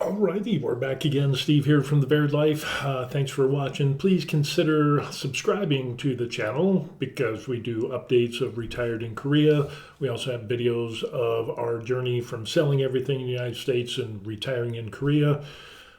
Alrighty, we're back again. Steve here from The Varied Life. Thanks for watching. Please consider subscribing to the channel because we do updates of retired in Korea. We also have videos of our journey from selling everything in the United States and retiring in Korea.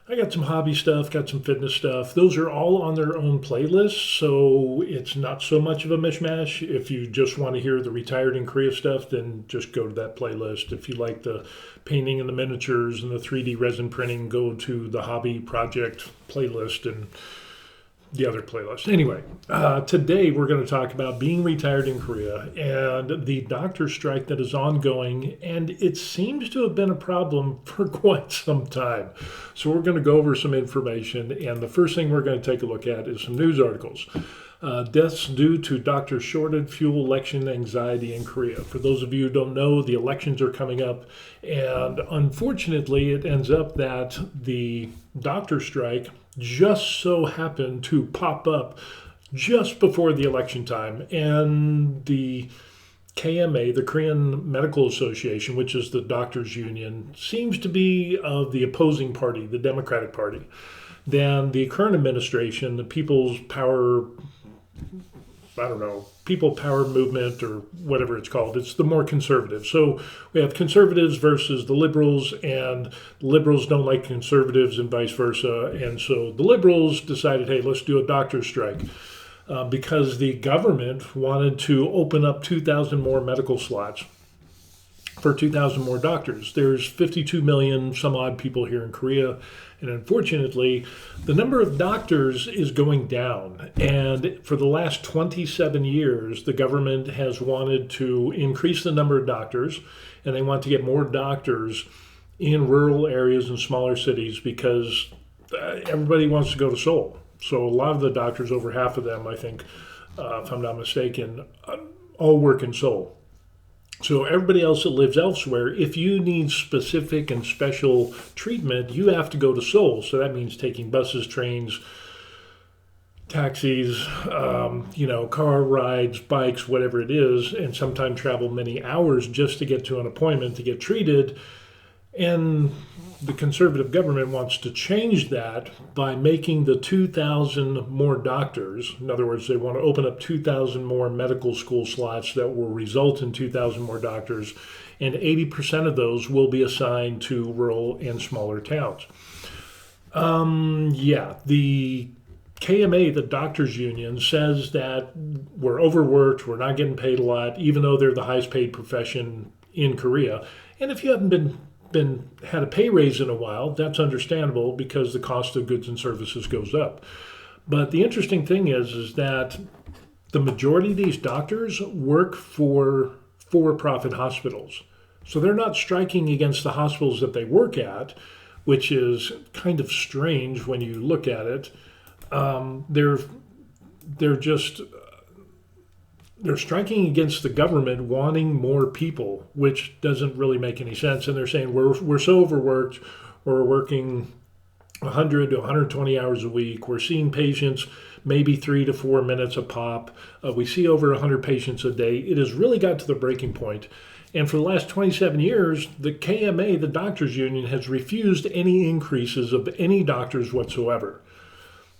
I got some hobby stuff, got some fitness stuff. Those are all on their own playlists, so it's not so much of a mishmash. If you just want to hear the retired in Korea stuff, then just go to that playlist. If you like the painting and the miniatures and the 3D resin printing, go to the hobby project playlist and the other playlist. Anyway, today we're going to talk about being retired in Korea and the doctor strike that is ongoing, and it seems to have been a problem for quite some time. So we're going to go over some information, and the first thing we're going to take a look at is some news articles. Deaths due to doctor shortage fuel election anxiety in Korea. For those of you who don't know, the elections are coming up, and unfortunately it ends up that the doctor strike just so happened to pop up just before the election time, and the KMA, the Korean Medical Association, which is the doctors union, seems to be of the opposing party, the Democratic Party. Then the current administration, the People's Power, People Power Movement or whatever it's called. It's the more conservative. So we have conservatives versus the liberals, and the liberals don't like conservatives and vice versa. And so the liberals decided, hey, let's do a doctor's strike because the government wanted to open up 2,000 more medical slots for 2,000 more doctors. There's 52 million some odd people here in Korea, and unfortunately, the number of doctors is going down. And for the last 27 years, the government has wanted to increase the number of doctors, and they want to get more doctors in rural areas and smaller cities because everybody wants to go to Seoul. So a lot of the doctors, over half of them, I think, if I'm not mistaken, all work in Seoul. So everybody else that lives elsewhere, if you need specific and special treatment, you have to go to Seoul. So that means taking buses, trains, taxis, car rides, bikes, whatever it is, and sometimes travel many hours just to get to an appointment to get treated. And the conservative government wants to change that by making the 2,000 more doctors. In other words, they want to open up 2,000 more medical school slots that will result in 2,000 more doctors, and 80% of those will be assigned to rural and smaller towns. The KMA, the doctors union, says that we're overworked, we're not getting paid a lot, even though they're the highest paid profession in Korea. And if you haven't had a pay raise in a while, that's understandable because the cost of goods and services goes up. But the interesting thing is that the majority of these doctors work for for-profit hospitals. So they're not striking against the hospitals that they work at, which is kind of strange when you look at it. They're striking against the government wanting more people, which doesn't really make any sense. And they're saying we're so overworked, we're working 100 to 120 hours a week. We're seeing patients maybe 3 to 4 minutes a pop. We see over 100 patients a day. It has really got to the breaking point. And for the last 27 years, the KMA, the doctors union, has refused any increases of any doctors whatsoever.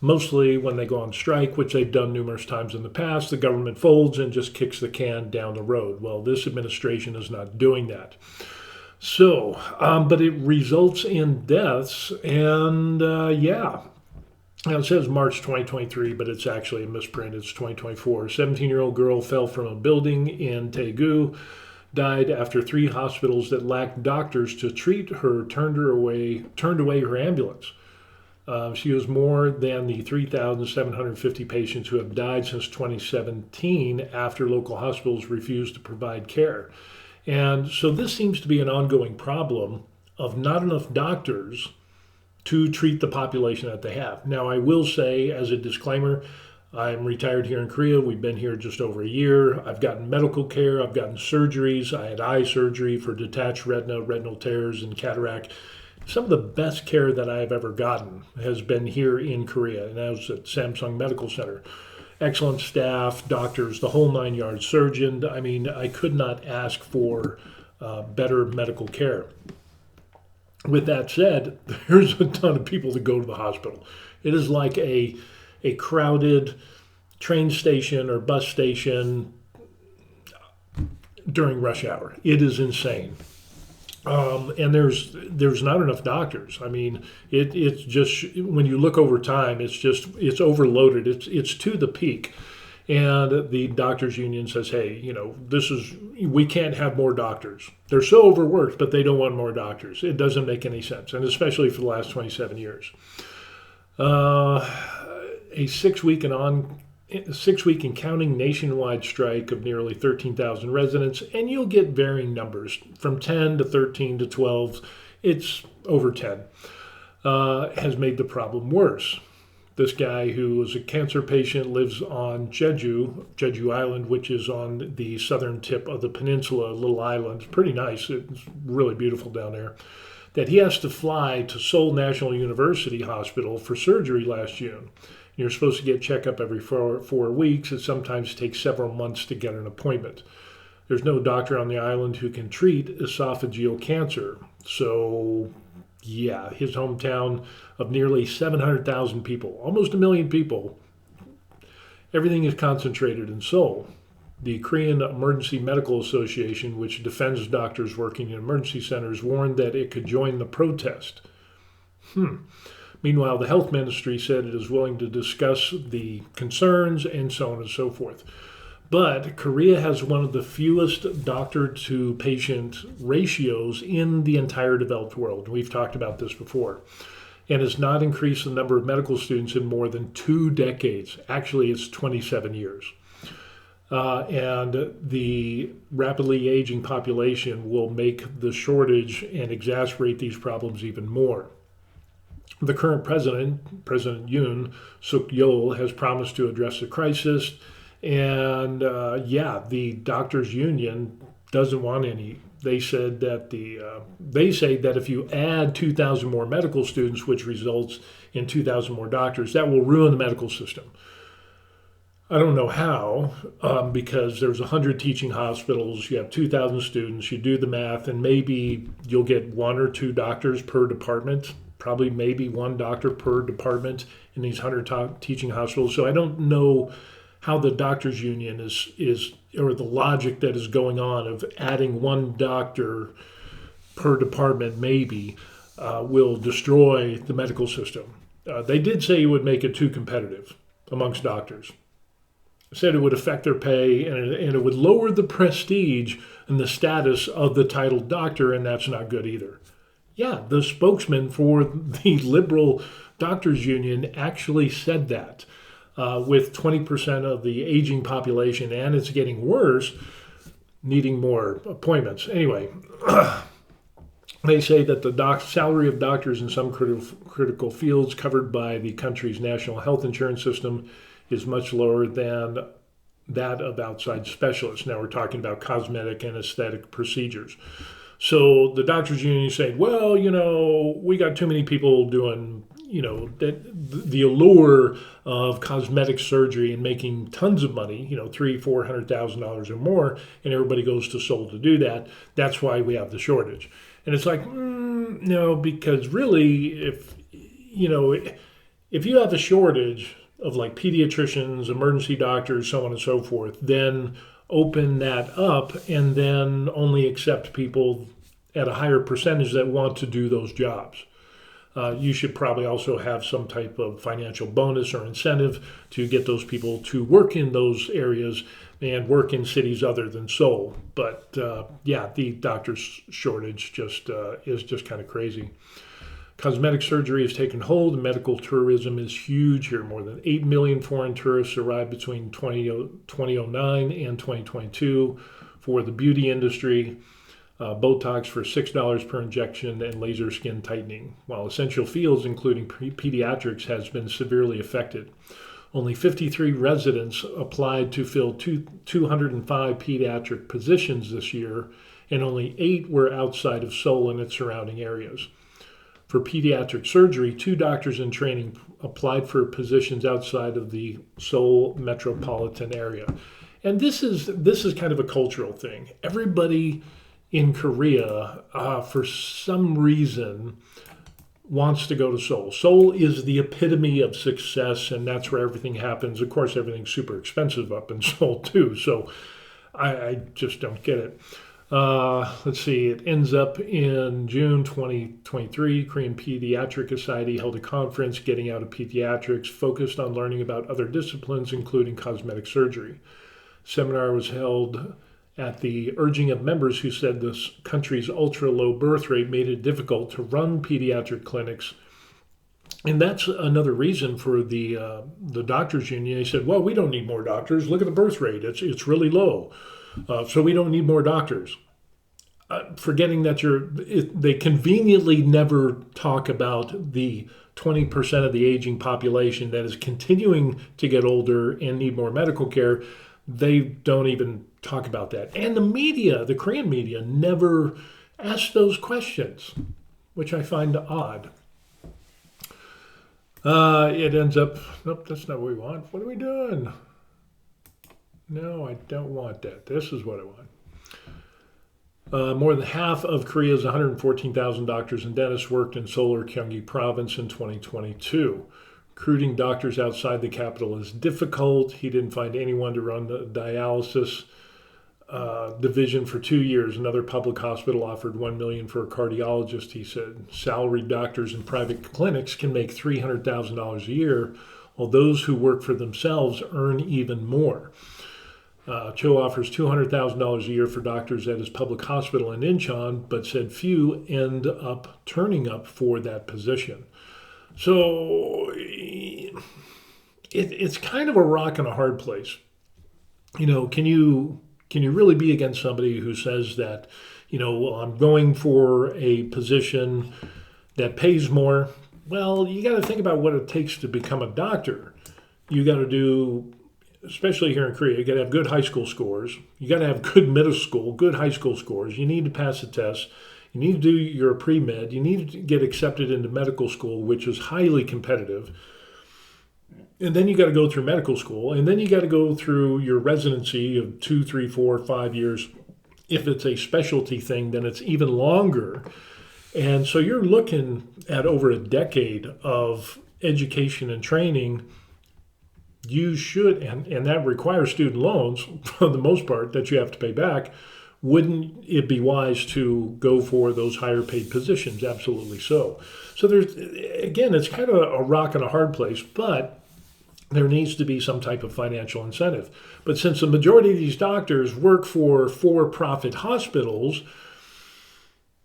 Mostly when they go on strike, which they've done numerous times in the past, the government folds and just kicks the can down the road. Well, this administration is not doing that. So, but it results in deaths, and Now it says March 2023, but it's actually a misprint. It's 2024. A 17-year-old girl fell from a building in Daegu, died after 3 hospitals that lacked doctors to treat her turned away her ambulance. She was more than the 3,750 patients who have died since 2017 after local hospitals refused to provide care. And so this seems to be an ongoing problem of not enough doctors to treat the population that they have. Now, I will say, as a disclaimer, I'm retired here in Korea. We've been here just over a year. I've gotten medical care. I've gotten surgeries. I had eye surgery for detached retina, retinal tears, and cataract. Some of the best care that I've ever gotten has been here in Korea, and that was at Samsung Medical Center. Excellent staff, doctors, the whole 9 yards, surgeon. I mean, I could not ask for better medical care. With that said, there's a ton of people that go to the hospital. It is like a crowded train station or bus station during rush hour. It is insane. And there's not enough doctors. I mean, it's just, when you look over time, it's overloaded. It's to the peak, and the doctors union says, hey, we can't have more doctors. They're so overworked, but they don't want more doctors. It doesn't make any sense, and especially for the last 27 years. A 6-week and counting nationwide strike of nearly 13,000 residents, and you'll get varying numbers from 10 to 13 to 12. It's over 10. Has made the problem worse. This guy, who was a cancer patient, lives on Jeju Island, which is on the southern tip of the peninsula, a little island. It's pretty nice. It's really beautiful down there. That he has to fly to Seoul National University Hospital for surgery last June. You're supposed to get checkup every 4 weeks. It sometimes takes several months to get an appointment. There's no doctor on the island who can treat esophageal cancer. So, yeah, his hometown of nearly 700,000 people, almost 1 million people, everything is concentrated in Seoul. The Korean Emergency Medical Association, which defends doctors working in emergency centers, warned that it could join the protest. Meanwhile, the health ministry said it is willing to discuss the concerns and so on and so forth. But Korea has one of the fewest doctor-to-patient ratios in the entire developed world. We've talked about this before. And has not increased the number of medical students in more than 2 decades. Actually, it's 27 years. And the rapidly aging population will make the shortage and exacerbate these problems even more. The current president, President Yoon Suk-yeol, has promised to address the crisis, and the doctors' union doesn't want any. They said that they say that if you add 2,000 more medical students, which results in 2,000 more doctors, that will ruin the medical system. I don't know how, because there's 100 teaching hospitals, you have 2,000 students, you do the math, and maybe you'll get 1 or 2 doctors per department. Probably maybe 1 doctor per department in these 100 teaching hospitals. So I don't know how the doctors union is or the logic that is going on of adding 1 doctor per department maybe will destroy the medical system. They did say it would make it too competitive amongst doctors. Said it would affect their pay and it would lower the prestige and the status of the titled doctor, and that's not good either. Yeah, the spokesman for the liberal doctors union actually said that. With 20% of the aging population, and it's getting worse, needing more appointments. Anyway, they say that the salary of doctors in some critical fields covered by the country's national health insurance system is much lower than that of outside specialists. Now we're talking about cosmetic and aesthetic procedures. So the doctors union is saying, well, we got too many people doing, that the allure of cosmetic surgery and making tons of money, $300,000-$400,000 or more, and everybody goes to Seoul to do that. That's why we have the shortage. And it's like, no, because really, if you have a shortage of like pediatricians, emergency doctors, so on and so forth, then open that up and then only accept people at a higher percentage that want to do those jobs. You should probably also have some type of financial bonus or incentive to get those people to work in those areas and work in cities other than Seoul. But the doctor's shortage is just kind of crazy. Cosmetic surgery has taken hold. Medical tourism is huge here. More than 8 million foreign tourists arrived between 2009 and 2022 for the beauty industry. Botox for $6 per injection and laser skin tightening, while essential fields, including pediatrics, has been severely affected. Only 53 residents applied to fill 205 pediatric positions this year, and only 8 were outside of Seoul and its surrounding areas. For pediatric surgery, 2 doctors in training applied for positions outside of the Seoul metropolitan area. And this is kind of a cultural thing. Everybody in Korea, for some reason, wants to go to Seoul. Seoul is the epitome of success, and that's where everything happens. Of course, everything's super expensive up in Seoul too, so I just don't get it. Let's see, it ends up in June 2023. Korean Pediatric Society held a conference, Getting Out of Pediatrics, focused on learning about other disciplines, including cosmetic surgery. Seminar was held at the urging of members who said this country's ultra-low birth rate made it difficult to run pediatric clinics. And that's another reason for the doctors union. They said, well, we don't need more doctors. Look at the birth rate. It's really low. So we don't need more doctors. Forgetting that they conveniently never talk about the 20% of the aging population that is continuing to get older and need more medical care. They don't even talk about that. And the media, the Korean media, never asks those questions, which I find odd. It ends up, nope, that's not what we want. What are we doing? No, I don't want that. This is what I want. More than half of Korea's 114,000 doctors and dentists worked in Seoul or Gyeonggi province in 2022. Recruiting doctors outside the capital is difficult. He didn't find anyone to run the dialysis division for 2 years. Another public hospital offered $1 million for a cardiologist. He said salaried doctors in private clinics can make $300,000 a year, while those who work for themselves earn even more. Cho offers $200,000 a year for doctors at his public hospital in Incheon, but said few end up turning up for that position. So it's kind of a rock and a hard place. You know, can you really be against somebody who says that, you know, well, I'm going for a position that pays more? Well, you got to think about what it takes to become a doctor. You got to do, especially here in Korea, you got to have good high school scores. You got to have good middle school, good high school scores. You need to pass the test. You need to do your pre-med. You need to get accepted into medical school, which is highly competitive. And then you got to go through medical school. And then you got to go through your residency of 2, 3, 4, 5 years. If it's a specialty thing, then it's even longer. And so you're looking at over a decade of education and training. You should, and that requires student loans for the most part that you have to pay back. Wouldn't it be wise to go for those higher paid positions? Absolutely so. So there's, again, it's kind of a rock and a hard place, but there needs to be some type of financial incentive. But since the majority of these doctors work for for-profit hospitals,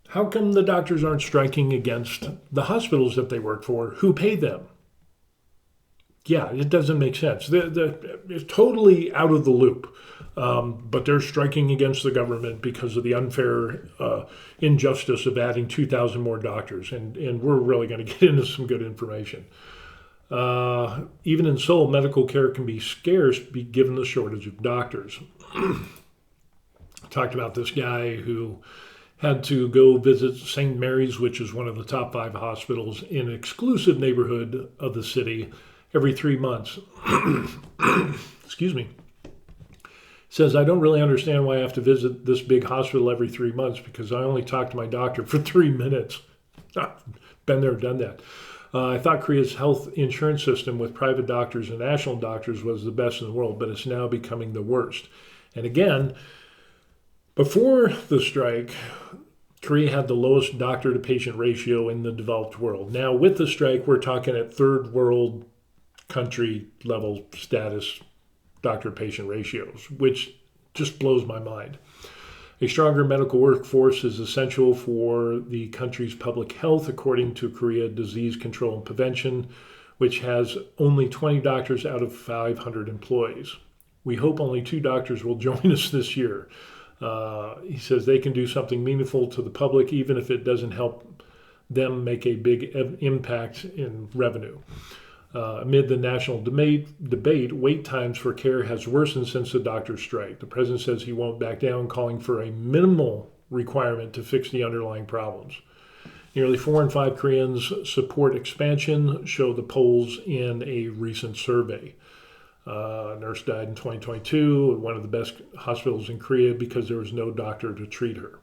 how come the doctors aren't striking against the hospitals that they work for who pay them? Yeah, it doesn't make sense. It's totally out of the loop. But they're striking against the government because of the unfair injustice of adding 2,000 more doctors. And we're really going to get into some good information. Even in Seoul, medical care can be scarce given the shortage of doctors. Talked about this guy who had to go visit St. Mary's, which is one of the top 5 hospitals in an exclusive neighborhood of the city, every 3 months. Excuse me. Says, I don't really understand why I have to visit this big hospital every 3 months because I only talk to my doctor for 3 minutes. Been there, done that. I thought Korea's health insurance system with private doctors and national doctors was the best in the world, but it's now becoming the worst. And again, before the strike, Korea had the lowest doctor-to-patient ratio in the developed world. Now, with the strike, we're talking at third world country level status doctor-patient ratios, which just blows my mind. A stronger medical workforce is essential for the country's public health, according to Korea Disease Control and Prevention, which has only 20 doctors out of 500 employees. We hope only 2 doctors will join us this year. He says they can do something meaningful to the public, even if it doesn't help them make a big impact in revenue. Amid the national debate, wait times for care has worsened since the doctor's strike. The president says he won't back down, calling for a minimal requirement to fix the underlying problems. Nearly 4 in 5 Koreans support expansion, show the polls in a recent survey. A nurse died in 2022 at one of the best hospitals in Korea because there was no doctor to treat her.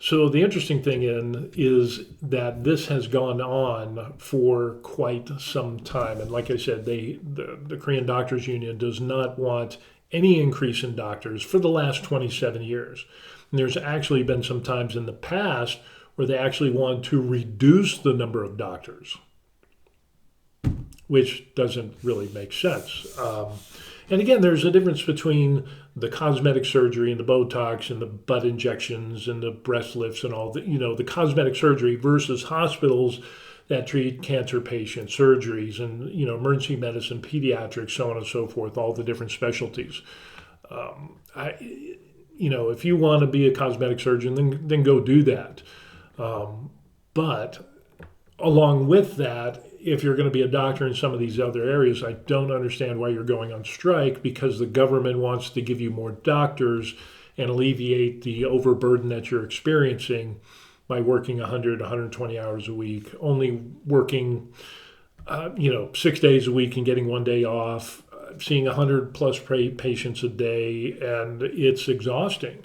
So the interesting thing is that this has gone on for quite some time. And like I said, the Korean Doctors Union does not want any increase in doctors for the last 27 years. And there's actually been some times in the past where they actually want to reduce the number of doctors, which doesn't really make sense. And again, there's a difference between the cosmetic surgery and the Botox and the butt injections and the breast lifts and all the cosmetic surgery versus hospitals that treat cancer patients, surgeries, and emergency medicine, pediatrics, so on and so forth, all the different specialties. If you want to be a cosmetic surgeon, then go do that. But along with that, if you're going to be a doctor in some of these other areas, I don't understand why you're going on strike, because the government wants to give you more doctors and alleviate the overburden that you're experiencing by working 100, 120 hours a week, only working, 6 days a week and getting 1 day off, seeing 100 plus patients a day, and it's exhausting.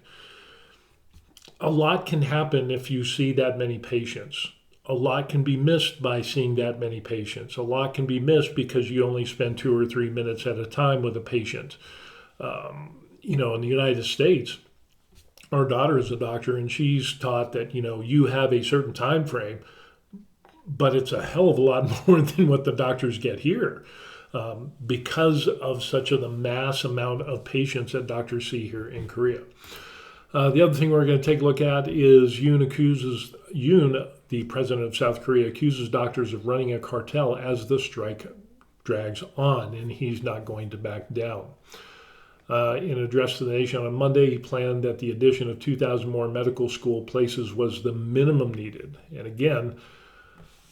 A lot can happen if you see that many patients. A lot can be missed by seeing that many patients. A lot can be missed because you only spend 2 or 3 minutes at a time with a patient. In the United States, our daughter is a doctor, and she's taught that, you have a certain time frame, but it's a hell of a lot more than what the doctors get here, because of such the mass amount of patients that doctors see here in Korea. The other thing we're going to take a look at is Yoon, the president of South Korea, accuses doctors of running a cartel as the strike drags on, and he's not going to back down. In an address to the nation on Monday, he planned that the addition of 2,000 more medical school places was the minimum needed. And again,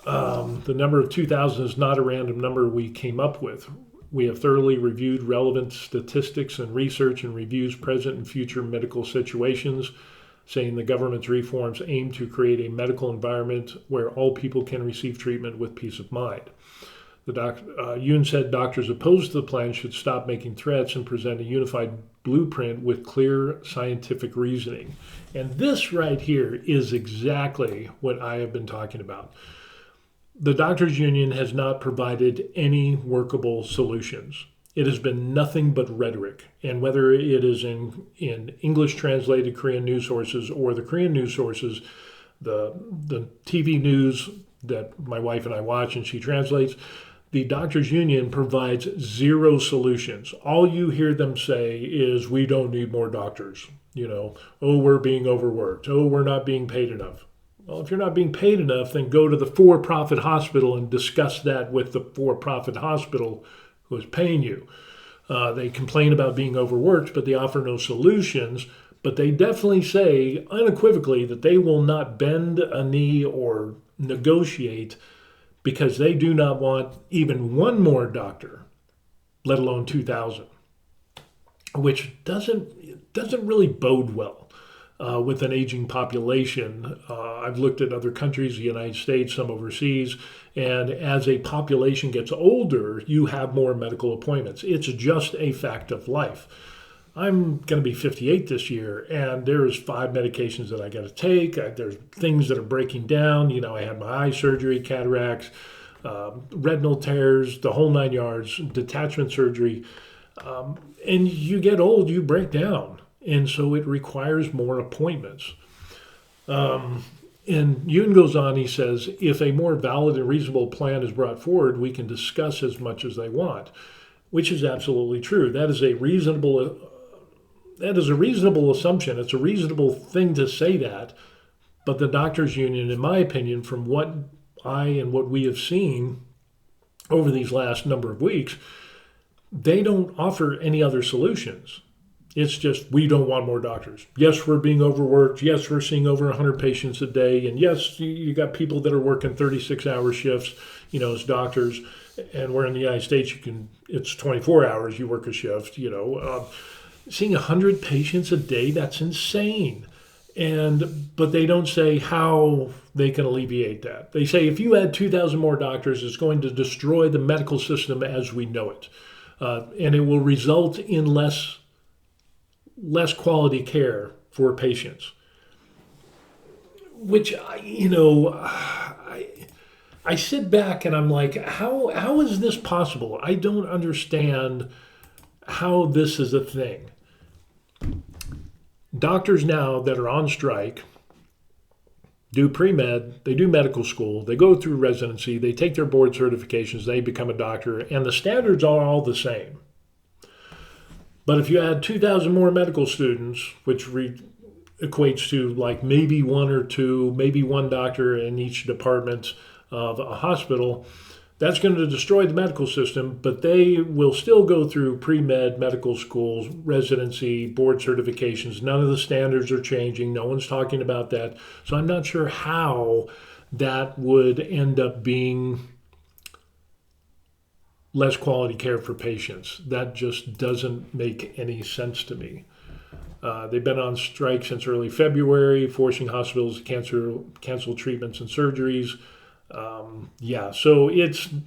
the number of 2,000 is not a random number we came up with. We have thoroughly reviewed relevant statistics and research and reviews present and future medical situations, saying the government's reforms aim to create a medical environment where all people can receive treatment with peace of mind. Yoon said doctors opposed to the plan should stop making threats and present a unified blueprint with clear scientific reasoning. And this right here is exactly what I have been talking about. The doctors' union has not provided any workable solutions. It has been nothing but rhetoric. And whether it is in English translated Korean news sources or the Korean news sources, the TV news that my wife and I watch and she translates, the doctors' union provides zero solutions. All you hear them say is, we don't need more doctors. We're being overworked. We're not being paid enough. Well, if you're not being paid enough, then go to the for-profit hospital and discuss that with the for-profit hospital who is paying you. They complain about being overworked, but they offer no solutions. But they definitely say unequivocally that they will not bend a knee or negotiate, because they do not want even one more doctor, let alone 2,000, which doesn't really bode well with an aging population. I've looked at other countries, the United States, some overseas, and as a population gets older, you have more medical appointments. It's just a fact of life. I'm going to be 58 this year, and there's 5 medications that I got to take. There's things that are breaking down. I had my eye surgery, cataracts, retinal tears, the whole 9 yards, detachment surgery. And you get old, you break down. And so it requires more appointments. And Yoon goes on, he says, if a more valid and reasonable plan is brought forward, we can discuss as much as they want, which is absolutely true. That is a reasonable assumption. It's a reasonable thing to say that. But the doctors' union, in my opinion, from what we have seen over these last number of weeks, they don't offer any other solutions. It's just, we don't want more doctors. Yes, we're being overworked. Yes, we're seeing over 100 patients a day. And yes, you got people that are working 36-hour shifts, as doctors. And we're in the United States, it's 24 hours you work a shift, Seeing 100 patients a day, that's insane. But they don't say how they can alleviate that. They say if you add 2,000 more doctors, it's going to destroy the medical system as we know it. And it will result in less quality care for patients. which I sit back and I'm like, how is this possible? I don't understand how this is a thing. Doctors now that are on strike do pre-med, they do medical school, they go through residency, they take their board certifications, they become a doctor, and the standards are all the same. But if you add 2,000 more medical students, which equates to like maybe one or two, maybe one doctor in each department of a hospital, that's going to destroy the medical system, but they will still go through pre-med, medical schools, residency, board certifications. None of the standards are changing. No one's talking about that. So I'm not sure how that would end up being less quality care for patients. That just doesn't make any sense to me. They've been on strike since early February, forcing hospitals to cancel treatments and surgeries. So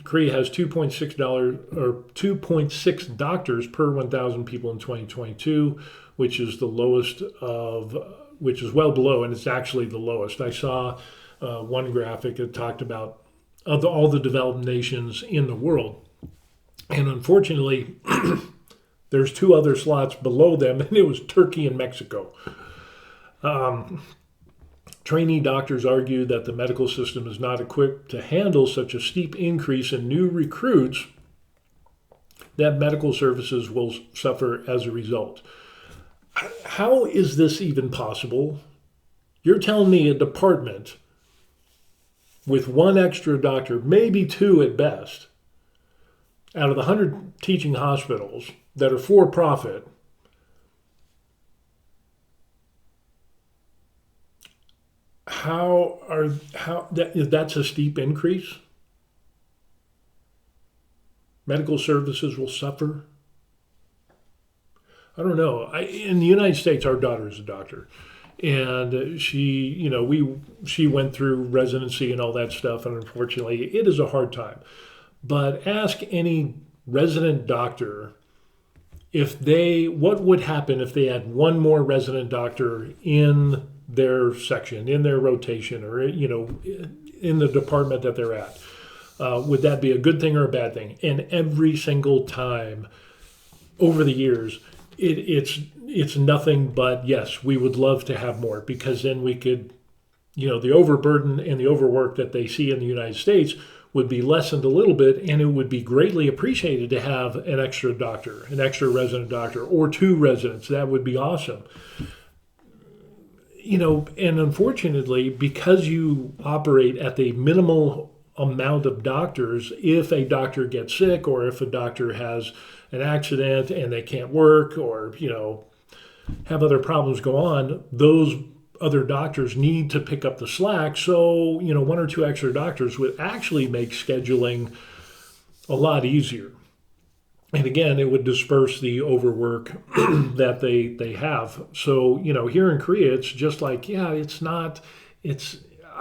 Korea has $2.6 doctors per 1,000 people in 2022, which is the lowest which is well below, and it's actually the lowest. I saw one graphic that talked about all the developed nations in the world, and unfortunately, there's two other slots below them, and it was Turkey and Mexico. Trainee doctors argue that the medical system is not equipped to handle such a steep increase in new recruits that medical services will suffer as a result. How is this even possible? You're telling me a department with one extra doctor, maybe two at best, out of the 100 teaching hospitals that are for profit, that's a steep increase? Medical services will suffer? I don't know. In the United States, our daughter is a doctor, and she went through residency and all that stuff, and unfortunately, it is a hard time. But ask any resident doctor what would happen if they had one more resident doctor in their section, in their rotation, or in the department that they're at. Would that be a good thing or a bad thing? And every single time over the years, it's nothing but yes, we would love to have more, because then we could, the overburden and the overwork that they see in the United States would be lessened a little bit, and it would be greatly appreciated to have an extra doctor, an extra resident doctor, or two residents. That would be awesome. And unfortunately, because you operate at the minimal amount of doctors, if a doctor gets sick or if a doctor has an accident and they can't work or, have other problems go on, those other doctors need to pick up the slack. So, one or two extra doctors would actually make scheduling a lot easier. And again, it would disperse the overwork that they have. So, here in Korea, it's just like, I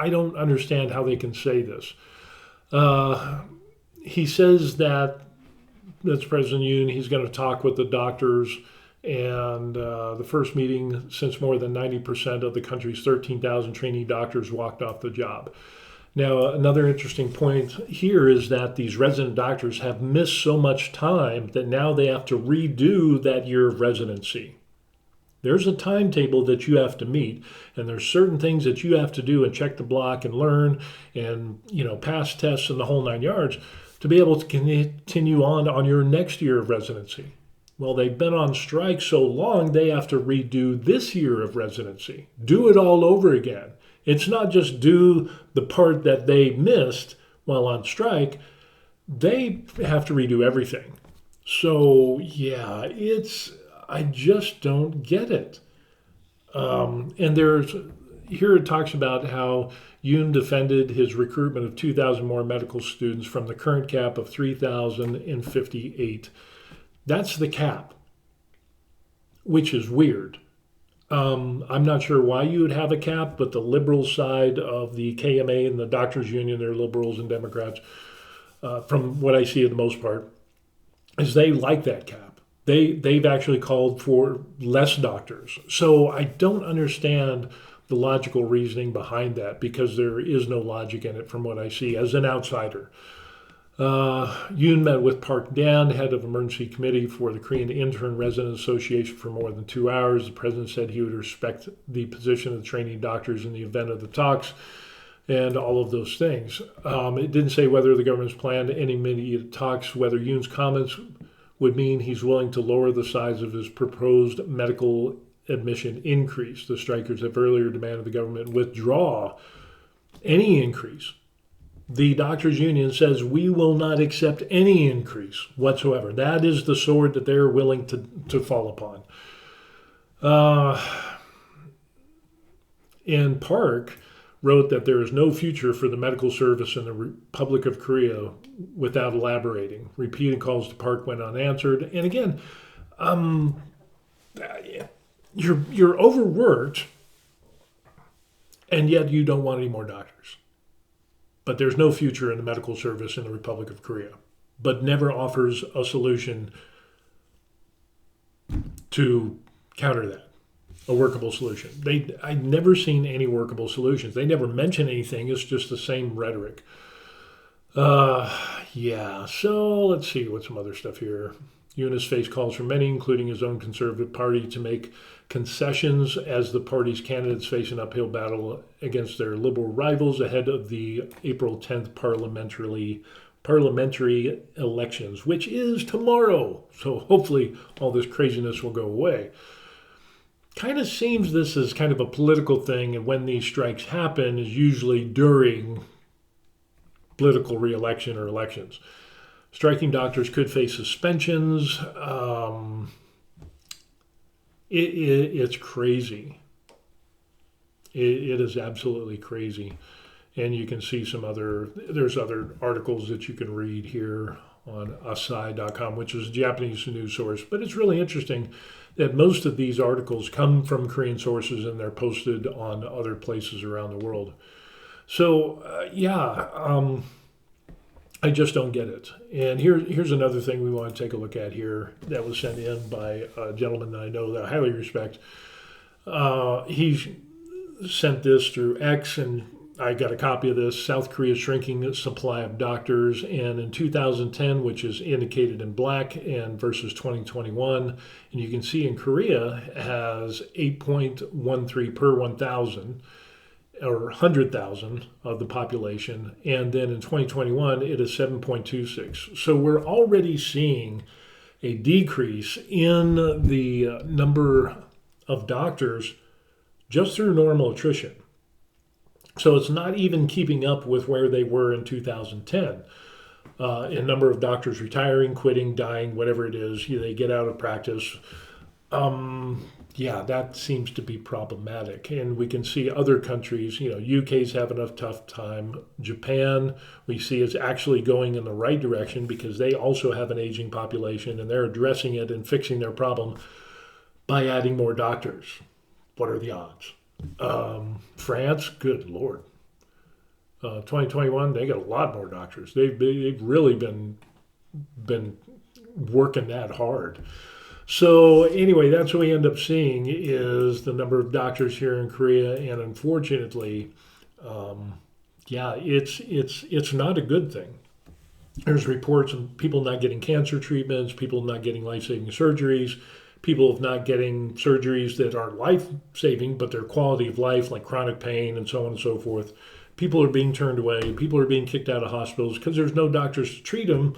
don't understand how they can say this. He says that's President Yoon, he's going to talk with the doctors, and the first meeting since more than 90% of the country's 13,000 trainee doctors walked off the job. Now, another interesting point here is that these resident doctors have missed so much time that now they have to redo that year of residency. There's a timetable that you have to meet, and there's certain things that you have to do and check the block and learn and, pass tests and the whole 9 yards to be able to continue on your next year of residency. Well, they've been on strike so long, they have to redo this year of residency, do it all over again. It's not just do the part that they missed while on strike. They have to redo everything. So, I just don't get it. And here it talks about how Yoon defended his recruitment of 2,000 more medical students from the current cap of 3,058. That's the cap, which is weird. I'm not sure why you would have a cap, but the liberal side of the KMA and the doctors union, they're liberals and Democrats, from what I see at the most part, is they like that cap. They've actually called for less doctors. So I don't understand the logical reasoning behind that, because there is no logic in it from what I see as an outsider. Yoon met with Park Dan, head of emergency committee for the Korean Intern Resident Association, for more than 2 hours. The president said he would respect the position of the trainee doctors in the event of the talks and all of those things. It didn't say whether the government's planned any immediate talks, whether Yoon's comments would mean he's willing to lower the size of his proposed medical admission increase. The strikers have earlier demanded the government withdraw any increase. The doctors' union says we will not accept any increase whatsoever. That is the sword that they're willing to fall upon. And Park wrote that there is no future for the medical service in the Republic of Korea without elaborating. Repeated calls to Park went unanswered. And again, you're overworked, and yet you don't want any more doctors. But there's no future in the medical service in the Republic of Korea, but never offers a solution to counter that, a workable solution. I've never seen any workable solutions. They never mention anything. It's just the same rhetoric. So let's see what's some other stuff here. Yoon has faced calls from many, including his own Conservative Party, to make concessions as the party's candidates face an uphill battle against their liberal rivals ahead of the April 10th parliamentary elections, which is tomorrow. So hopefully all this craziness will go away. Kind of seems this is kind of a political thing, and when these strikes happen is usually during political re-election or elections. Striking doctors could face suspensions. It's crazy. It is absolutely crazy. And you can see there's other articles that you can read here on asai.com, which is a Japanese news source. But it's really interesting that most of these articles come from Korean sources and they're posted on other places around the world. So, I just don't get it. And here's another thing we want to take a look at here that was sent in by a gentleman that I know that I highly respect. He sent this through X, and I got a copy of this. South Korea's shrinking supply of doctors. And in 2010, which is indicated in black, and versus 2021, and you can see in Korea has 8.13 per 1,000. Or 100,000 of the population, and then in 2021 it is 7.26. So we're already seeing a decrease in the number of doctors just through normal attrition. So it's not even keeping up with where they were in 2010. A number of doctors retiring, quitting, dying, whatever it is, they get out of practice. That seems to be problematic. And we can see other countries, UK's having a tough time. Japan, we see is actually going in the right direction because they also have an aging population and they're addressing it and fixing their problem by adding more doctors. What are the odds? France, good Lord. 2021, they got a lot more doctors. They've really been working that hard. So anyway, that's what we end up seeing is the number of doctors here in Korea, and unfortunately, it's not a good thing. There's reports of people not getting cancer treatments, people not getting life-saving surgeries, people not getting surgeries that aren't life-saving, but they're quality of life, like chronic pain and so on and so forth. People are being turned away. People are being kicked out of hospitals because there's no doctors to treat them.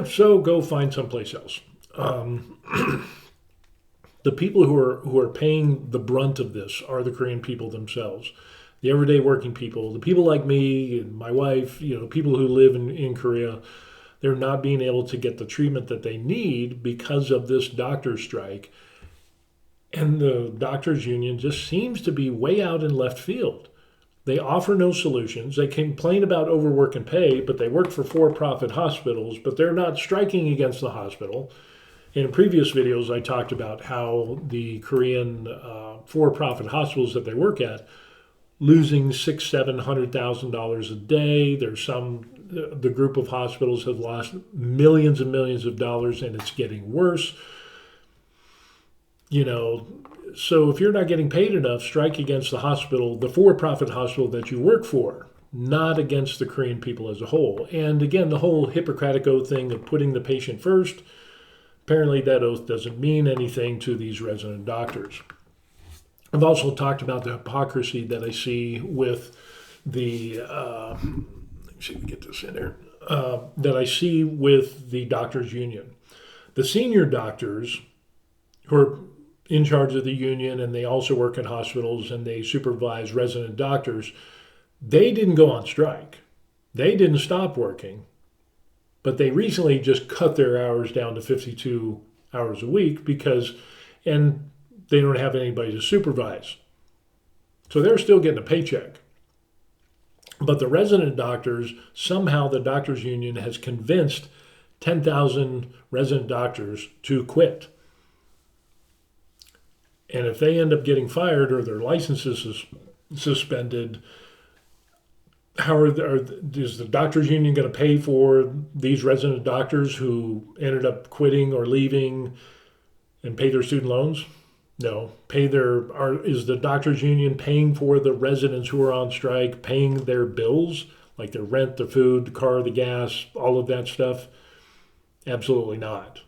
So go find someplace else. The people who are paying the brunt of this are the Korean people themselves, the everyday working people, the people like me and my wife, people who live in Korea. They're not being able to get the treatment that they need because of this doctor strike. And the doctors union just seems to be way out in left field. They offer no solutions. They complain about overwork and pay, but they work for for-profit hospitals, but they're not striking against the hospital. In previous videos, I talked about how the Korean for-profit hospitals that they work at losing $600,000-$700,000 a day. There's the group of hospitals have lost millions and millions of dollars, and it's getting worse. So if you're not getting paid enough, strike against the hospital, the for-profit hospital that you work for, not against the Korean people as a whole. And again, the whole Hippocratic Oath thing of putting the patient first, apparently that oath doesn't mean anything to these resident doctors. I've also talked about the hypocrisy that I see with the, let me see if we get this in there, that I see with the doctors' union. The senior doctors who are in charge of the union, and they also work in hospitals and they supervise resident doctors, they didn't go on strike. They didn't stop working, but they recently just cut their hours down to 52 hours a week and they don't have anybody to supervise. So they're still getting a paycheck. But the resident doctors, somehow the doctors union has convinced 10,000 resident doctors to quit. And if they end up getting fired or their licenses suspended, is the doctors union going to pay for these resident doctors who ended up quitting or leaving and pay their student loans? No. Is the doctors union paying for the residents who are on strike, paying their bills, like their rent, the food, the car, the gas, all of that stuff? Absolutely not.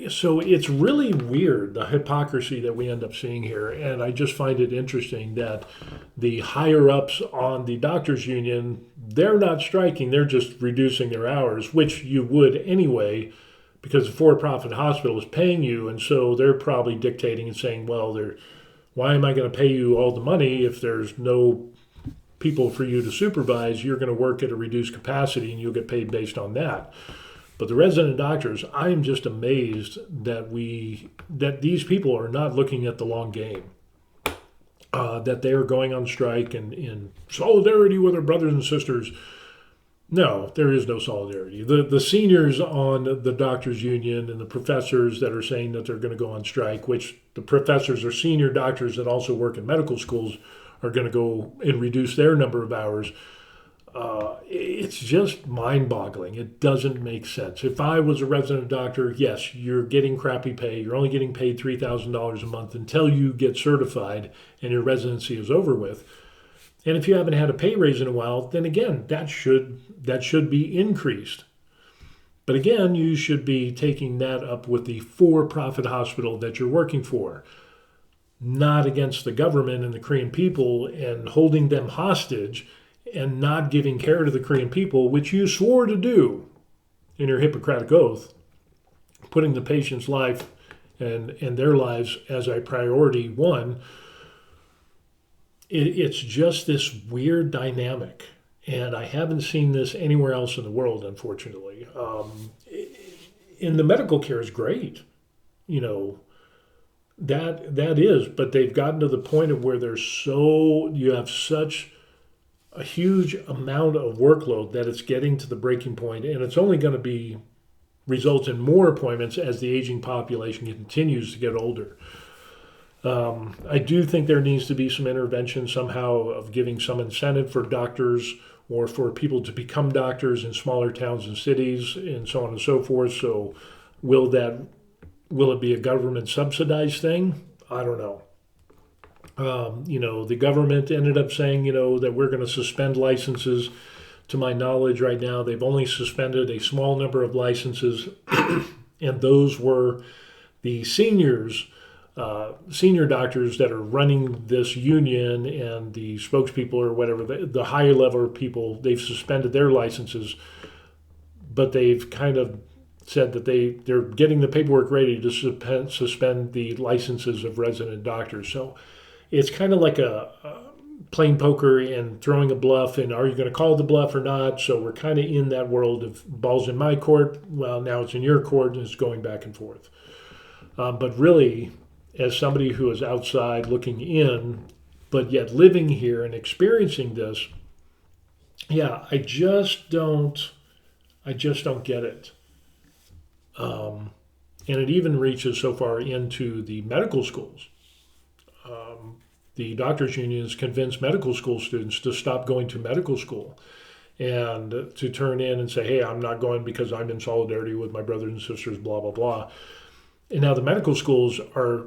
So it's really weird, the hypocrisy that we end up seeing here. And I just find it interesting that the higher ups on the doctors union, they're not striking, they're just reducing their hours, which you would anyway, because the for-profit hospital is paying you. And so they're probably dictating and saying, well, why am I going to pay you all the money if there's no people for you to supervise? You're going to work at a reduced capacity and you'll get paid based on that. But the resident doctors, I am just amazed that these people are not looking at the long game, that they are going on strike and in solidarity with their brothers and sisters. No, there is no solidarity. The seniors on the doctors union and the professors that are saying that they're going to go on strike, which the professors are senior doctors that also work in medical schools, are going to go and reduce their number of hours. It's just mind-boggling. It doesn't make sense. If I was a resident doctor, yes, you're getting crappy pay. You're only getting paid $3,000 a month until you get certified and your residency is over with. And if you haven't had a pay raise in a while, then again, that should be increased. But again, you should be taking that up with the for-profit hospital that you're working for, not against the government and the Korean people and holding them hostage and not giving care to the Korean people, which you swore to do in your Hippocratic Oath, putting the patient's life and their lives as a priority one. It's just this weird dynamic, and I haven't seen this anywhere else in the world, unfortunately. In the medical care is great, that is, but they've gotten to the point of where you have such a huge amount of workload that it's getting to the breaking point, and it's only going to result in more appointments as the aging population continues to get older. I do think there needs to be some intervention somehow of giving some incentive for doctors or for people to become doctors in smaller towns and cities and so on and so forth. So will it be a government subsidized thing? I don't know. The government ended up saying, that we're going to suspend licenses. To my knowledge right now, they've only suspended a small number of licenses, and those were the senior doctors that are running this union and the spokespeople or whatever, the higher level people, they've suspended their licenses, but they've kind of said that they're getting the paperwork ready to suspend the licenses of resident doctors. So it's kind of like a playing poker and throwing a bluff, and are you going to call the bluff or not? So we're kind of in that world of ball's in my court, well, now it's in your court, and it's going back and forth. But really, as somebody who is outside looking in, but yet living here and experiencing this, yeah, I just don't get it. And it even reaches so far into the medical schools. The doctors' unions convinced medical school students to stop going to medical school and to turn in and say, hey, I'm not going because I'm in solidarity with my brothers and sisters, blah, blah, blah. And now the medical schools are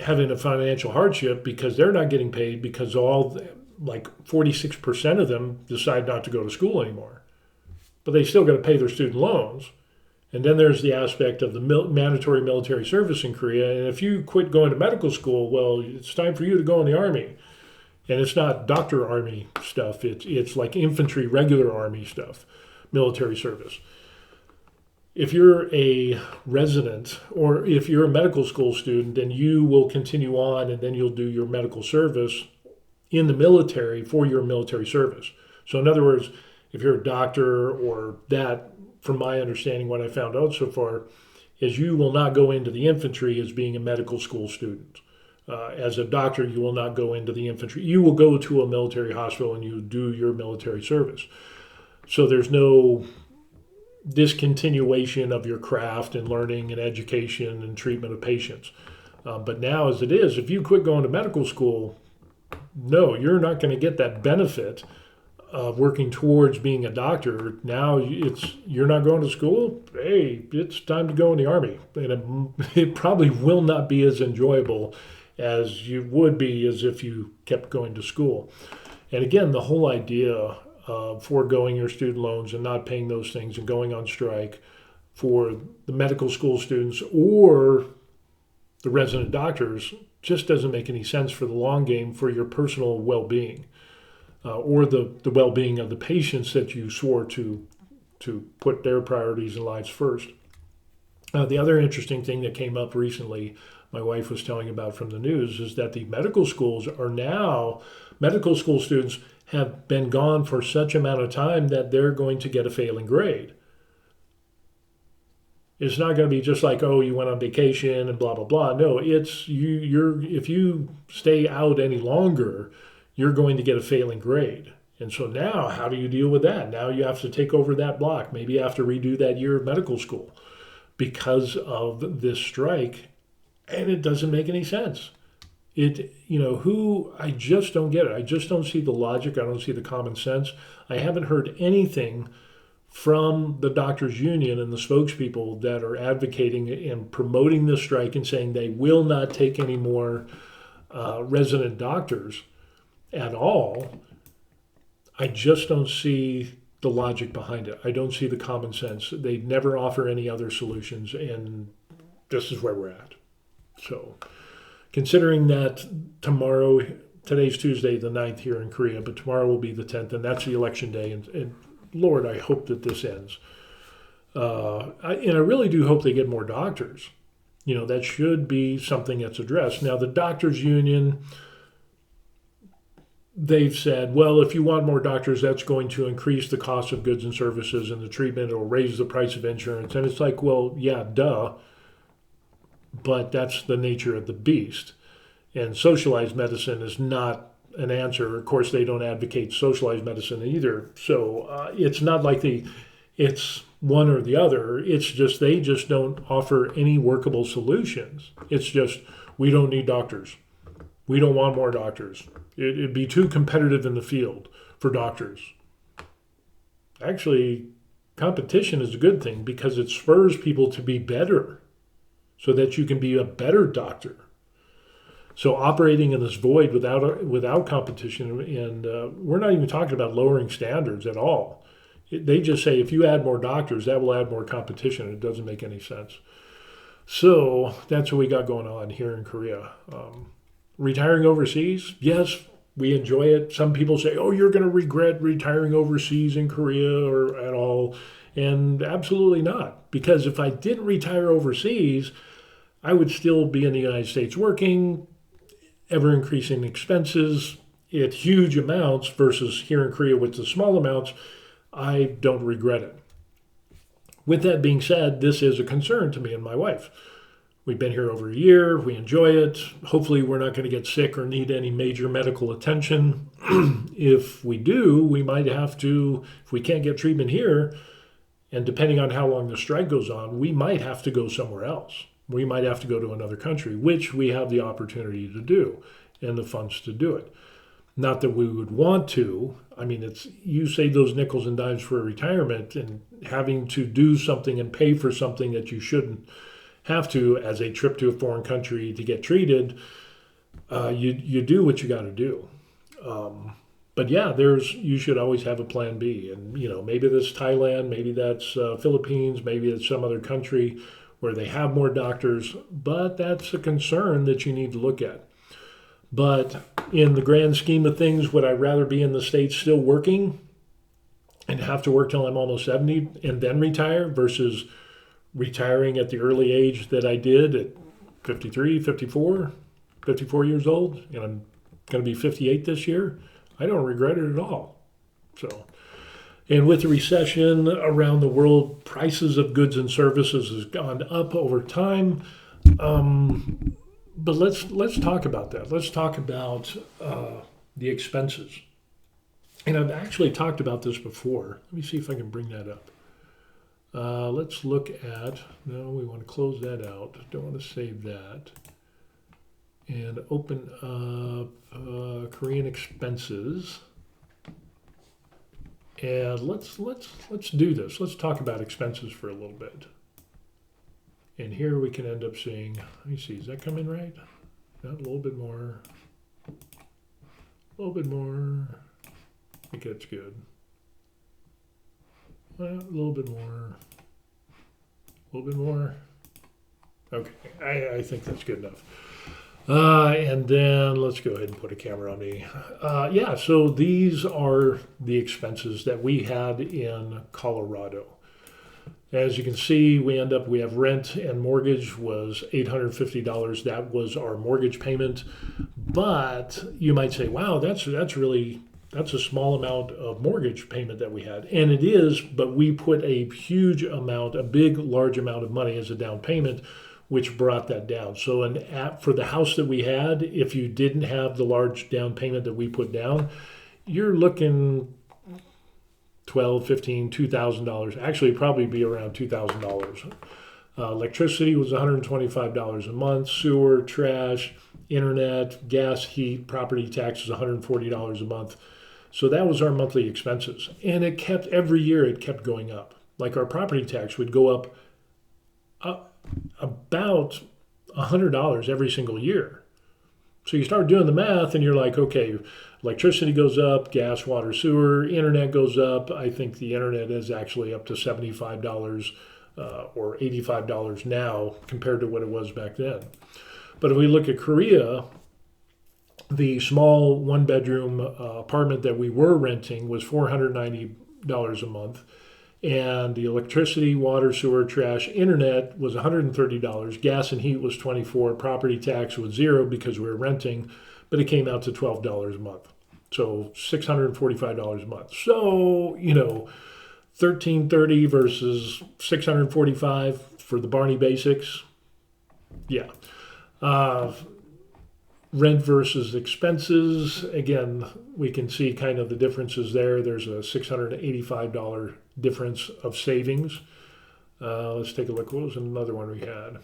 having a financial hardship because they're not getting paid because like 46% of them decide not to go to school anymore. But they still got to pay their student loans. And then there's the aspect of the mandatory military service in Korea. And if you quit going to medical school, well, it's time for you to go in the army. And it's not doctor army stuff. It's like infantry, regular army stuff, military service. If you're a resident or if you're a medical school student, then you will continue on and then you'll do your medical service in the military for your military service. So in other words, if you're a doctor or that, from my understanding, what I found out so far, is you will not go into the infantry as being a medical school student. As a doctor, you will not go into the infantry. You will go to a military hospital and you do your military service. So there's no discontinuation of your craft and learning and education and treatment of patients. But now as it is, if you quit going to medical school, no, you're not going to get that benefit of working towards being a doctor. Now you're not going to school. Hey, it's time to go in the army. And it probably will not be as enjoyable as you would be as if you kept going to school. And again, the whole idea of foregoing your student loans and not paying those things and going on strike for the medical school students or the resident doctors just doesn't make any sense for the long game for your personal well-being or the well-being of the patients that you swore to put their priorities in lives first. The other interesting thing that came up recently, my wife was telling about from the news, is that the medical schools are now, medical school students have been gone for such amount of time that they're going to get a failing grade. It's not going to be just like, oh, you went on vacation and blah, blah, blah. No, it's if you stay out any longer, you're going to get a failing grade. And so now, how do you deal with that? Now you have to take over that block. Maybe you have to redo that year of medical school because of this strike. And it doesn't make any sense. I just don't get it. I just don't see the logic. I don't see the common sense. I haven't heard anything from the doctors union and the spokespeople that are advocating and promoting this strike and saying they will not take any more resident doctors at all. I just don't see the logic behind it. I don't see the common sense. They never offer any other solutions, and this is where we're at. So considering that today's Tuesday, the 9th here in Korea, but tomorrow will be the 10th, and that's the election day. And Lord, I hope that this ends. I really do hope they get more doctors. That should be something that's addressed. Now, the doctors union, they've said, well, if you want more doctors, that's going to increase the cost of goods and services and the treatment. It'll raise the price of insurance. And it's like, well, yeah, duh. But that's the nature of the beast. And socialized medicine is not an answer. Of course, they don't advocate socialized medicine either. So it's not like it's one or the other. It's just they just don't offer any workable solutions. It's just, we don't need doctors. We don't want more doctors. It'd be too competitive in the field for doctors. Actually, competition is a good thing because it spurs people to be better, so that you can be a better doctor. So operating in this void without competition, and we're not even talking about lowering standards at all. They just say if you add more doctors, that will add more competition. It doesn't make any sense. So that's what we got going on here in Korea. Retiring overseas, yes, we enjoy it. Some people say, oh, you're going to regret retiring overseas in Korea or at all. And absolutely not. Because if I didn't retire overseas, I would still be in the United States working, ever increasing expenses at huge amounts versus here in Korea with the small amounts. I don't regret it. With that being said, this is a concern to me and my wife. We've been here over a year. We enjoy it. Hopefully we're not going to get sick or need any major medical attention. If we do, we might have to, if we can't get treatment here, and depending on how long the strike goes on, we might have to go somewhere else. We might have to go to another country, which we have the opportunity to do and the funds to do it. Not that we would want to. I mean, you save those nickels and dimes for retirement, and having to do something and pay for something that you shouldn't have to, as a trip to a foreign country to get treated, you do what you got to do. But yeah, you should always have a plan B, and maybe that's Thailand, maybe that's Philippines, maybe it's some other country where they have more doctors, but that's a concern that you need to look at. But in the grand scheme of things, would I rather be in the States still working and have to work till I'm almost 70 and then retire versus retiring at the early age that I did at 53, 54 years old, and I'm going to be 58 this year? I don't regret it at all. So, and with the recession around the world, prices of goods and services has gone up over time. But let's talk about that. Let's talk about the expenses. And I've actually talked about this before. Let me see if I can bring that up. Let's look at, no, we want to close that out. Don't want to save that. And open up Korean expenses. And let's do this. Let's talk about expenses for a little bit. And here we can end up seeing, let me see, is that coming right? No, a little bit more. A little bit more. I think that's good. Well, a little bit more. A little bit more. Okay, I think that's good enough. And then let's go ahead and put a camera on me. Yeah, so these are the expenses that we had in Colorado. As you can see, we have rent and mortgage was $850. That was our mortgage payment. But you might say, wow, that's a small amount of mortgage payment that we had. And it is, but we put a large amount of money as a down payment, which brought that down. So for the house that we had, if you didn't have the large down payment that we put down, you're looking $1,200, $1,500, $2,000. Actually, probably be around $2,000. Electricity was $125 a month. Sewer, trash, internet, gas, heat, property taxes, $140 a month. So that was our monthly expenses. And every year it kept going up. Like our property tax would go up about $100 every single year. So you start doing the math and you're like, okay, electricity goes up, gas, water, sewer, internet goes up. I think the internet is actually up to $75 or $85 now compared to what it was back then. But if we look at Korea, the small one-bedroom apartment that we were renting was $490 a month. And the electricity, water, sewer, trash, internet was $130. Gas and heat was $24. Property tax was $0 because we were renting, but it came out to $12 a month. So $645 a month. So, $1,330 versus $645 for the Barney Basics. Yeah. Rent versus expenses. Again, we can see kind of the differences there. There's a $685 difference of savings. Let's take a look. What was another one we had?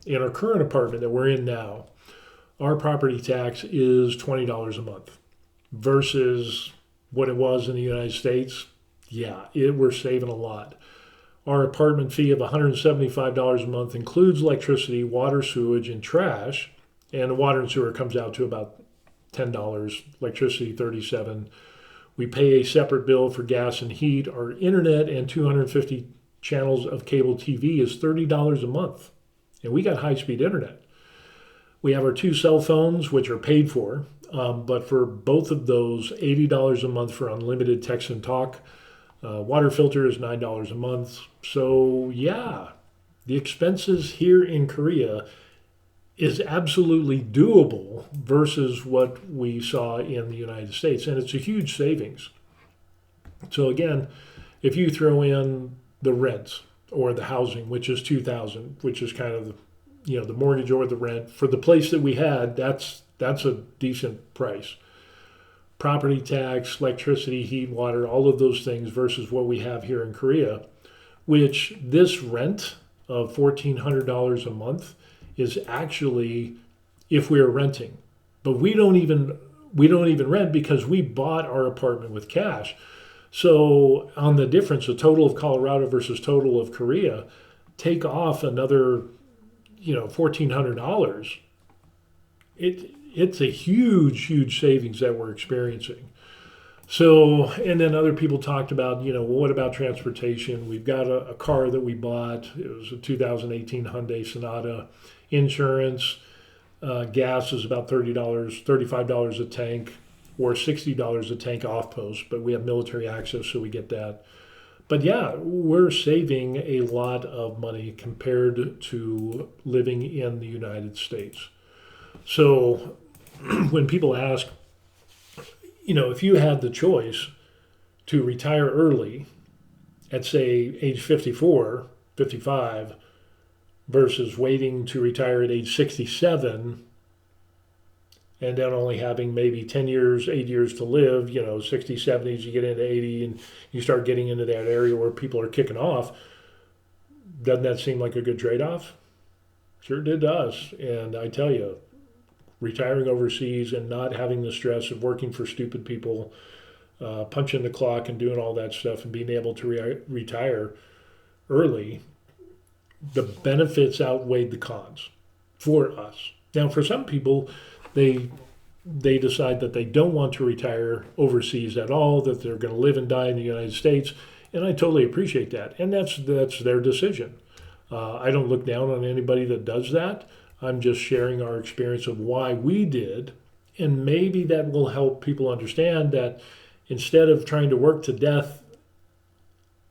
In our current apartment that we're in now, our property tax is $20 a month versus what it was in the United States. Yeah, we're saving a lot. Our apartment fee of $175 a month includes electricity, water, sewage, and trash. And the water and sewer comes out to about $10, electricity $37. We pay a separate bill for gas and heat. Our internet and 250 channels of cable TV is $30 a month. And we got high-speed internet. We have our 2 cell phones, which are paid for. But for both of those, $80 a month for unlimited text and talk. Water filter is $9 a month. So, yeah, the expenses here in Korea is absolutely doable versus what we saw in the United States. And it's a huge savings. So again, if you throw in the rent or the housing, which is $2,000, which is kind of the mortgage or the rent for the place that we had, that's a decent price. Property tax, electricity, heat, water, all of those things versus what we have here in Korea, which this rent of $1,400 a month is actually if we are renting. But we don't even rent because we bought our apartment with cash. So on the difference, the total of Colorado versus total of Korea, take off another $1,400, it's a huge savings that we're experiencing. So, and then other people talked about, well, what about transportation? We've got a car that we bought. It was a 2018 Hyundai Sonata. Insurance, gas is about $35 a tank, or $60 a tank off post, but we have military access, so we get that. But yeah, we're saving a lot of money compared to living in the United States. So when people ask, if you had the choice to retire early at, say, age 54, 55, versus waiting to retire at age 67 and then only having maybe 10 years, 8 years to live, 60s, 70s, you get into 80 and you start getting into that area where people are kicking off, doesn't that seem like a good trade-off? Sure did to us. And I tell you, retiring overseas and not having the stress of working for stupid people, punching the clock and doing all that stuff and being able to retire early, the benefits outweighed the cons for us. Now, for some people, they decide that they don't want to retire overseas at all, that they're going to live and die in the United States, and I totally appreciate that. And that's their decision. I don't look down on anybody that does that. I'm just sharing our experience of why we did, and maybe that will help people understand that instead of trying to work to death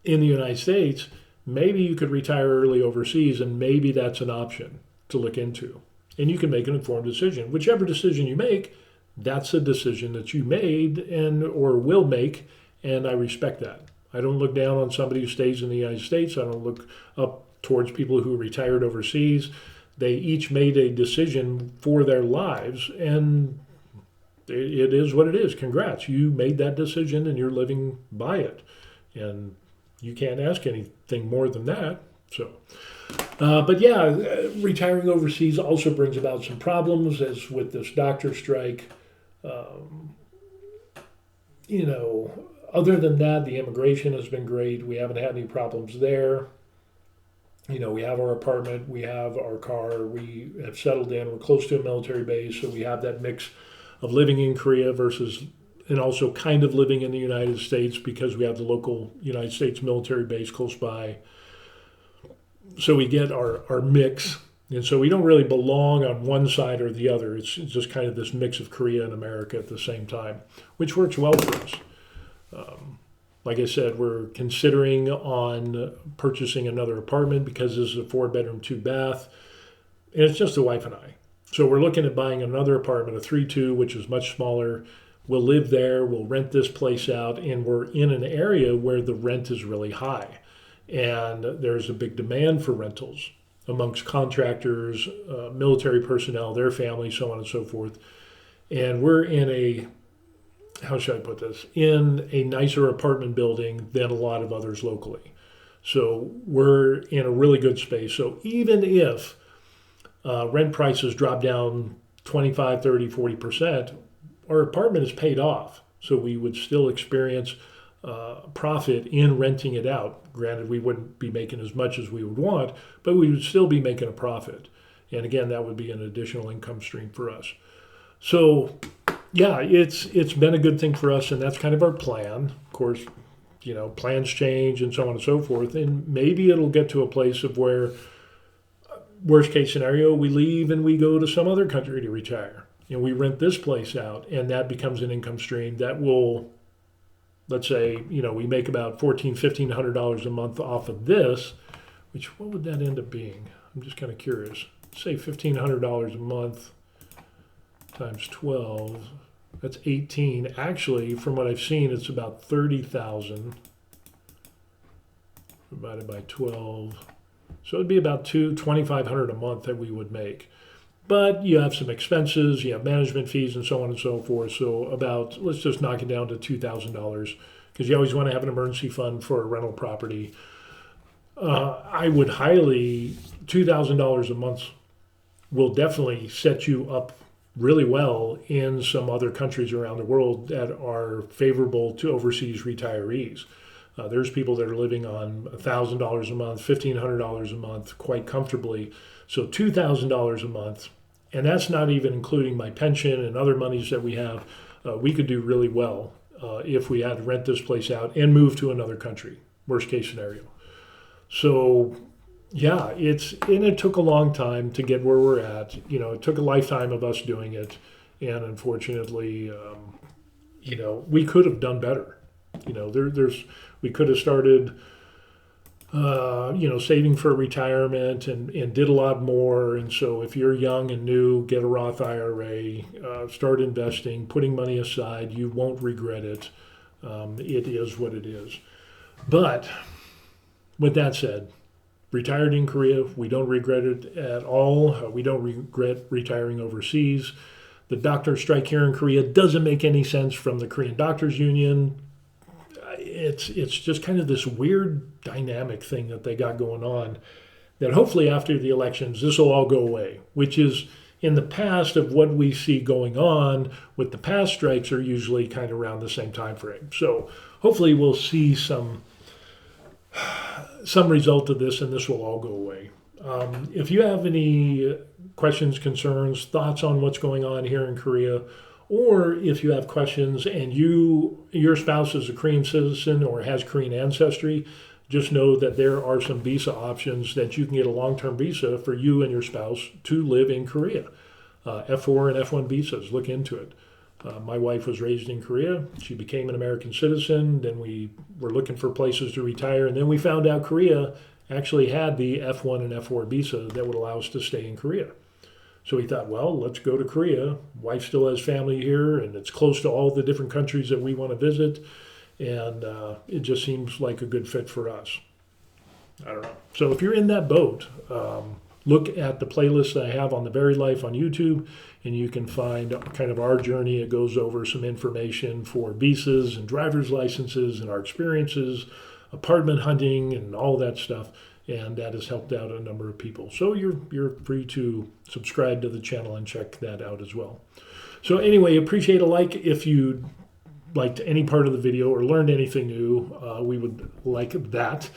in the United States, maybe you could retire early overseas, and maybe that's an option to look into. And you can make an informed decision. Whichever decision you make, that's a decision that you made or will make, and I respect that. I don't look down on somebody who stays in the United States. I don't look up towards people who retired overseas. They each made a decision for their lives, and it is what it is. Congrats. You made that decision, and you're living by it. And you can't ask anything more than that. So, but yeah, retiring overseas also brings about some problems, as with this doctor strike. Other than that, the immigration has been great. We haven't had any problems there. We have our apartment, we have our car, we have settled in, we're close to a military base, so we have that mix of living in Korea and also kind of living in the United States because we have the local United States military base close by. So we get our mix, and so we don't really belong on one side or the other. It's just kind of this mix of Korea and America at the same time, which works well for us. Like I said, we're considering on purchasing another apartment because this is a 4-bedroom, 2-bath, and it's just the wife and I. So we're looking at buying another apartment, a 3-2, which is much smaller. We'll live there, we'll rent this place out, and we're in an area where the rent is really high. And there's a big demand for rentals amongst contractors, military personnel, their families, so on and so forth. And we're in how should I put this, in a nicer apartment building than a lot of others locally. So we're in a really good space. So even if rent prices drop down 25, 30, 40%, our apartment is paid off. So we would still experience profit in renting it out. Granted, we wouldn't be making as much as we would want, but we would still be making a profit. And again, that would be an additional income stream for us. So yeah, it's been a good thing for us, and that's kind of our plan. Of course, plans change and so on and so forth, and maybe it'll get to a place of where, worst case scenario, we leave and we go to some other country to retire, and we rent this place out, and that becomes an income stream that will, let's say, we make about $1,400 a month off of this, which, what would that end up being? I'm just kind of curious. Say $1,500 a month times 12, that's 18. Actually, from what I've seen, it's about 30,000 divided by 12. So it'd be about $2,500 a month that we would make. But you have some expenses, you have management fees, and so on and so forth. So about, let's just knock it down to $2,000, because you always want to have an emergency fund for a rental property. I would $2,000 a month will definitely set you up really well in some other countries around the world that are favorable to overseas retirees. There's people that are living on $1,000 a month, $1,500 a month quite comfortably. So $2,000 a month, and that's not even including my pension and other monies that we have. We could do really well if we had to rent this place out and move to another country, worst case scenario. So yeah, it took a long time to get where we're at. It took a lifetime of us doing it, and unfortunately, we could have done better. We could have started, saving for retirement and did a lot more. And so if you're young and new, get a Roth IRA, start investing, putting money aside. You won't regret it. It is what it is. But with that said, retired in Korea, we don't regret it at all. We don't regret retiring overseas. The doctor strike here in Korea doesn't make any sense from the Korean Doctors Union. It's just kind of this weird dynamic thing that they got going on that hopefully after the elections, this will all go away, which is in the past of what we see going on with the past strikes are usually kind of around the same time frame. So hopefully we'll see some result of this and this will all go away. If you have any questions, concerns, thoughts on what's going on here in Korea, or if you have questions and your spouse is a Korean citizen or has Korean ancestry, just know that there are some visa options that you can get a long-term visa for you and your spouse to live in Korea. F4 and F1 visas, look into it. My wife was raised in Korea. She became an American citizen. Then we were looking for places to retire. And then we found out Korea actually had the F1 and F4 visa that would allow us to stay in Korea. So we thought, well, let's go to Korea. Wife still has family here, and it's close to all the different countries that we want to visit. And it just seems like a good fit for us. I don't know. So if you're in that boat, look at the playlist that I have on The Buried Life on YouTube, and you can find kind of our journey. It goes over some information for visas and driver's licenses and our experiences, apartment hunting, and all that stuff. And that has helped out a number of people. So you're free to subscribe to the channel and check that out as well. So anyway, appreciate a like if you liked any part of the video or learned anything new. We would like that.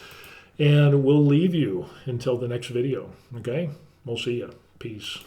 And we'll leave you until the next video. Okay? We'll see you. Peace.